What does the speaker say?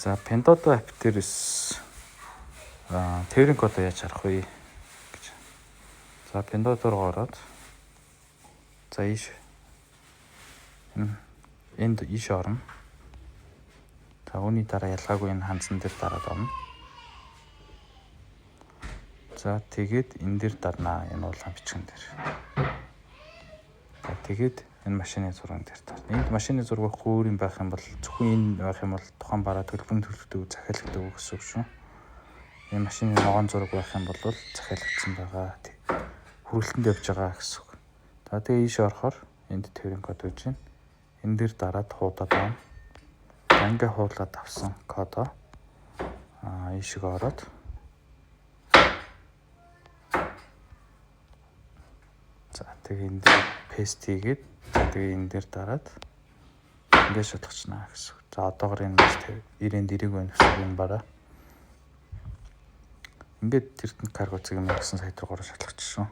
За Pinduoduo app дээрээс тээврийн кодоо яаж харах вэ гэж. За Pinduoduo руу ороод за энд ийш орно. За үүний дараа ялгаагүй энэ хандсан дээр дараад орно. За тэгээд энэ дээр дарнаа энэ уулан бичгэн дээр. За тэгээд энэ машины зурган дээр дарна. Энд машины зураг хөөр юм байх юм бол зөвхөн энэ байх юм бол тухайн бараа төлбөрийн төлөвлөлтөд захиалагддаг гэсэн үг шүү. Энэ машины ногоон зураг байх юм бол захиалагдсан байгаа. Хүргэлтэнд явж байгаа гэсэн үг. За тэгээд ийш орохоор энд тээврийн код үүж байна. Энэ дээр дараад хуудаад авна. Ингээ хуулаад авсан кодоо ийшээ ороод за тэгээ энэ дээр пест хийгээд тэгээ энэ дээр дараад ингээ шалгачнаа гэсэн. За одоогоор энэ 90-нд ирэг байна гэсэн юм бараа. Ингээд Эрдэнэ карго цэгийн 1900 сая төгрөгөөр шалгачих шүү.